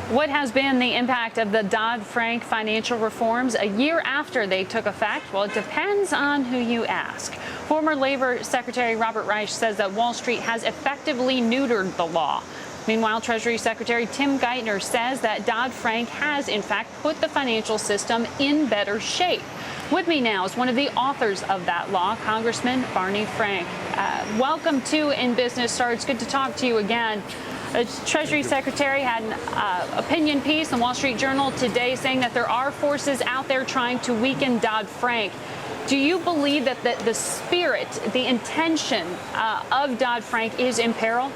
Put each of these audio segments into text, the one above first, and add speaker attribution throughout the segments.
Speaker 1: What has been the impact of the Dodd Frank financial reforms a year after they took effect? Well, it depends on who you ask. Former Labor Secretary Robert Reich says that Wall Street has effectively neutered the law. Meanwhile, Treasury Secretary Tim Geithner says that Dodd Frank has, in fact, put the financial system in better shape. With me now is one of the authors of that law, Congressman Barney Frank. Welcome to In Business, sir. It's good to talk to you again. The Treasury Secretary had an opinion piece in Wall Street Journal today saying that there are forces out there trying to weaken Dodd Frank. Do you believe that the spirit, the intention of Dodd Frank is in peril?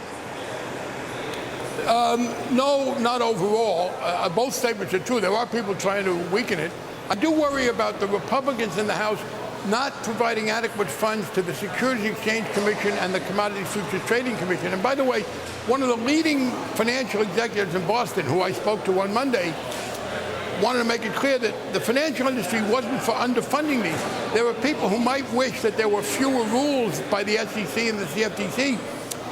Speaker 2: No, not overall. Both statements are true. There are people trying to weaken it. I do worry about the Republicans in the House not providing adequate funds to the Securities Exchange Commission and the Commodity Futures Trading Commission. And by the way, one of the leading financial executives in Boston, who I spoke to on Monday, wanted to make it clear that the financial industry wasn't for underfunding these. There are people who might wish that there were fewer rules by the SEC and the CFTC,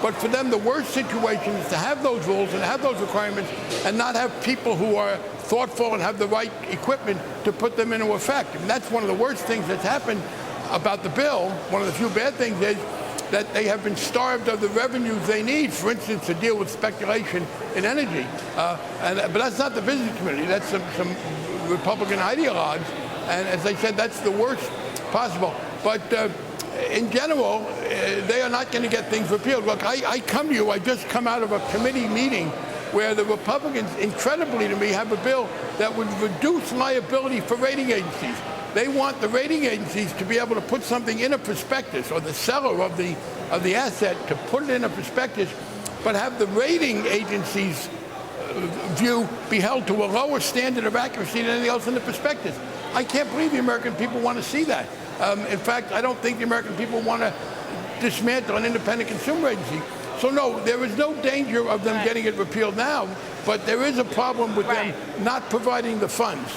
Speaker 2: but for them, the worst situation is to have those rules and have those requirements and not have people who are thoughtful and have the right equipment to put them into effect. And that's one of the worst things that's happened about the bill. One of the few bad things is that they have been starved of the revenues they need, for instance, to deal with speculation in energy. But that's not the business community. That's some Republican ideologues. And as I said, that's the worst possible. But in general, they are not going to get things repealed. Look, I come to you, I just come out of a committee meeting where the Republicans, incredibly to me, have a bill that would reduce liability for rating agencies. They want the rating agencies to be able to put something in a prospectus, or the seller of the asset to put it in a prospectus, but have the rating agencies' view be held to a lower standard of accuracy than anything else in the prospectus. I can't believe the American people want to see that. In fact, I don't think the American people want to dismantle an independent consumer agency. So no, there is no danger of them getting it repealed now, but there is a problem with them not providing the funds.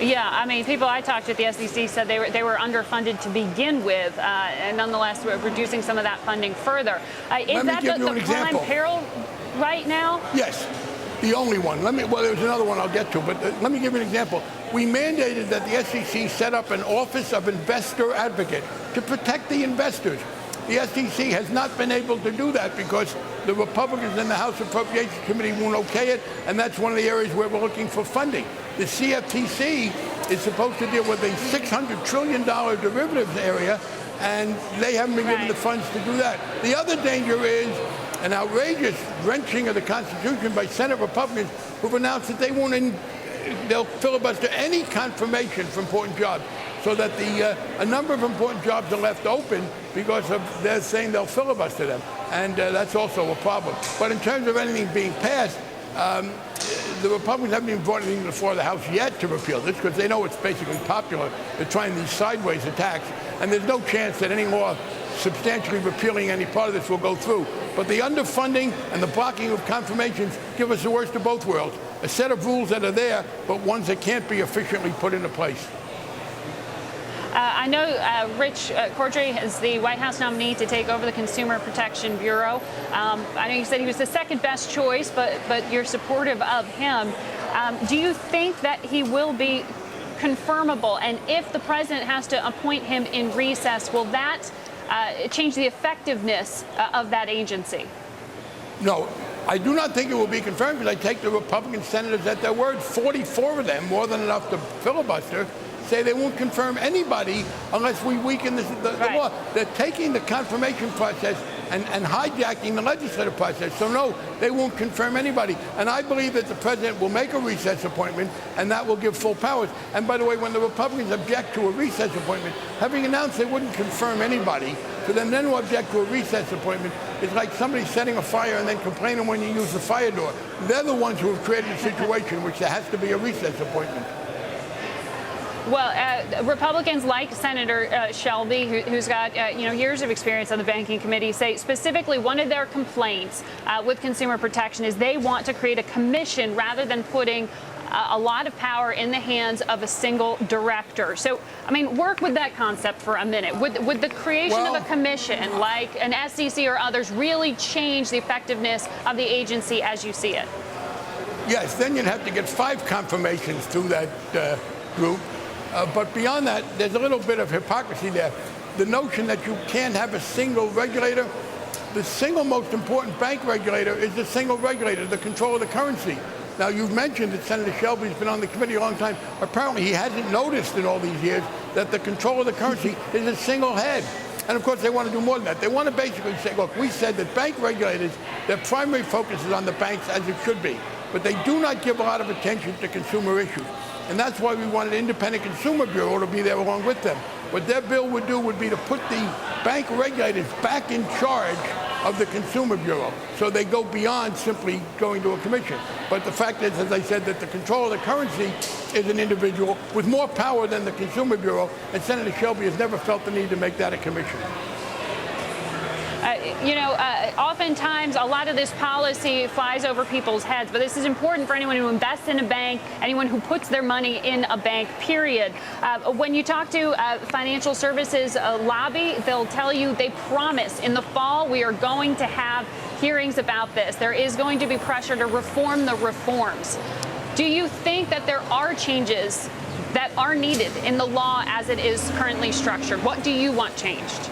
Speaker 1: Yeah, I mean, people I talked to at the SEC said they were underfunded to begin with, and nonetheless reducing some of that funding further. Is that the prime peril right now?
Speaker 2: Yes. The only one. Well, there's another one I'll get to, but let me give you an example. We mandated that the SEC set up an Office of Investor Advocate to protect the investors. The SEC has not been able to do that because the Republicans in the House Appropriations Committee won't okay it, and that's one of the areas where we're looking for funding. The CFTC is supposed to deal with a $600 trillion derivatives area, and they haven't been given the funds to do that. The other danger is an outrageous wrenching of the Constitution by Senate Republicans who've announced that they'll filibuster any confirmation for important jobs, so that a number of important jobs are left open because they're saying they'll filibuster them, and that's also a problem. But in terms of anything being passed, the Republicans haven't even brought anything to the floor of the House yet to repeal this because they know it's basically popular. They're trying these sideways attacks, and there's no chance that any law substantially repealing any part of this will go through. But the underfunding and the blocking of confirmations give us the worst of both worlds. A set of rules that are there, but ones that can't be efficiently put into place.
Speaker 1: I know Richard Cordray is the White House nominee to take over the Consumer Protection Bureau. I know you said he was the second best choice, but you're supportive of him. Do you think that he will be confirmable? And if the president has to appoint him in recess, will that change the effectiveness of that agency?
Speaker 2: No, I do not think it will be confirmed because I take the Republican senators at their word. 44 of them, more than enough to filibuster, say they won't confirm anybody unless we weaken the law. They're taking the confirmation process and hijacking the legislative process. So no, they won't confirm anybody. And I believe that the president will make a recess appointment, and that will give full powers. And by the way, when the Republicans object to a recess appointment, having announced they wouldn't confirm anybody, for them then to object to a recess appointment is like somebody setting a fire and then complaining when you use the fire door. They're the ones who have created a situation which there has to be a recess appointment.
Speaker 1: Well, Republicans like Senator Shelby, who's got years of experience on the Banking Committee, say specifically one of their complaints with consumer protection is they want to create a commission rather than putting a lot of power in the hands of a single director. So, I mean, work with that concept for a minute. Would the creation of a commission like an SEC or others really change the effectiveness of the agency as you see it?
Speaker 2: yes, then you'd have to get 5 confirmations through that group. But beyond that, there's a little bit of hypocrisy there. The notion that you can't have a single regulator, the single most important bank regulator is the single regulator, the control of the currency. Now, you've mentioned that Senator Shelby's been on the committee a long time. Apparently, he hasn't noticed in all these years that the control of the currency is a single head. And, of course, they want to do more than that. They want to basically say, look, we said that bank regulators, their primary focus is on the banks, as it should be. But they do not give a lot of attention to consumer issues. And that's why we want an independent consumer bureau to be there along with them. What their bill would do would be to put the bank regulators back in charge of the Consumer Bureau. So they go beyond simply going to a commission. But the fact is, as I said, that the control of the currency is an individual with more power than the Consumer Bureau, and Senator Shelby has never felt the need to make that a commission.
Speaker 1: Oftentimes a lot of this policy flies over people's heads, but this is important for anyone who invests in a bank, anyone who puts their money in a bank, period. When you talk to financial services lobby, they'll tell you they promise in the fall we are going to have hearings about this. There is going to be pressure to reform the reforms. Do you think that there are changes that are needed in the law as it is currently structured? What do you want changed?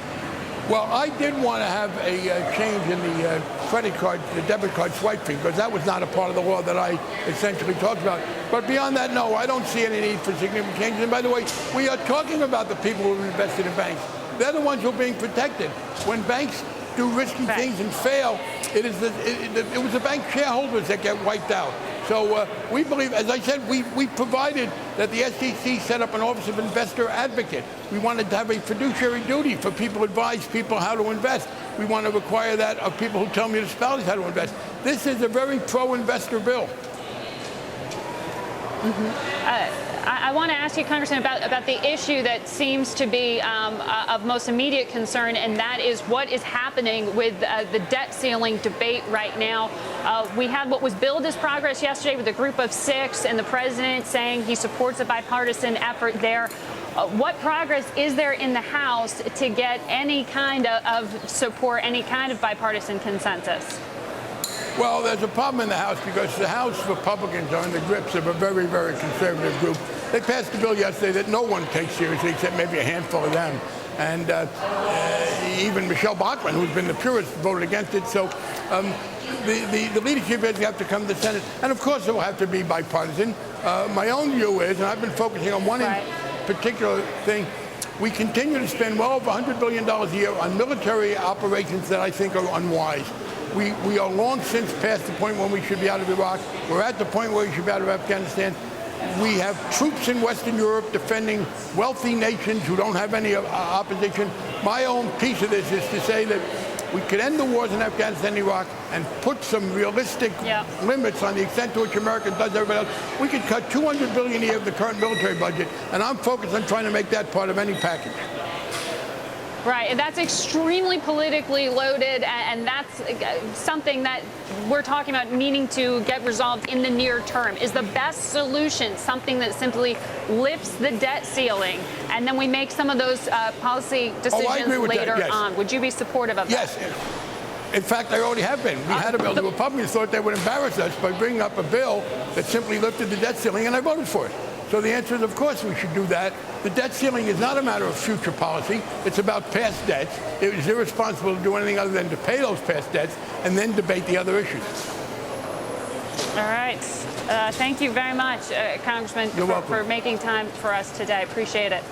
Speaker 2: Well, I did want to have a change in the credit card, the debit card swipe fee, because that was not a part of the law that I essentially talked about. But beyond that, no, I don't see any need for significant changes. And by the way, we are talking about the people who have invested in banks. They're the ones who are being protected. When banks do risky things and fail, it was the bank shareholders that get wiped out. So we believe, as I said, we provided that the SEC set up an Office of Investor Advocate. We wanted to have a fiduciary duty for people to advise people how to invest. We want to require that of people who tell municipalities how to invest. This is a very pro-investor bill.
Speaker 1: I want to ask you, Congressman, about the issue that seems to be of most immediate concern, and that is what is happening with the debt ceiling debate right now. We had what was billed as progress yesterday with a group of 6, and the president saying he supports a bipartisan effort there. What progress is there in the House to get any kind of support, any kind of bipartisan consensus?
Speaker 2: Well, there's a problem in the House because the House Republicans are in the grips of a very, very conservative group. They passed a bill yesterday that no one takes seriously except maybe a handful of them. And even Michelle Bachmann, who's been the purist, voted against it. So the leadership is have to come to the Senate. And, of course, it will have to be bipartisan. My own view is, and I've been focusing on one particular thing, we continue to spend well over $100 billion a year on military operations that I think are unwise. We are long since past the point when we should be out of Iraq. We're at the point where we should be out of Afghanistan. We have troops in Western Europe defending wealthy nations who don't have any opposition. My own piece of this is to say that we could end the wars in Afghanistan and Iraq and put some realistic limits on the extent to which America does everybody else. We could cut $200 billion a year of the current military budget, and I'm focused on trying to make that part of any package.
Speaker 1: Right, and that's extremely politically loaded, and that's something that we're talking about needing to get resolved in the near term. Is the best solution something that simply lifts the debt ceiling, and then we make some of those policy decisions later on? Would you be supportive of that?
Speaker 2: Yes. In fact, I already have been. We had a bill. The Republicans thought they would embarrass us by bringing up a bill that simply lifted the debt ceiling, and I voted for it. So the answer is, of course, we should do that. The debt ceiling is not a matter of future policy. It's about past debts. It was irresponsible to do anything other than to pay those past debts and then debate the other issues.
Speaker 1: All right. Thank you very much, Congressman, for making time for us today. Appreciate it.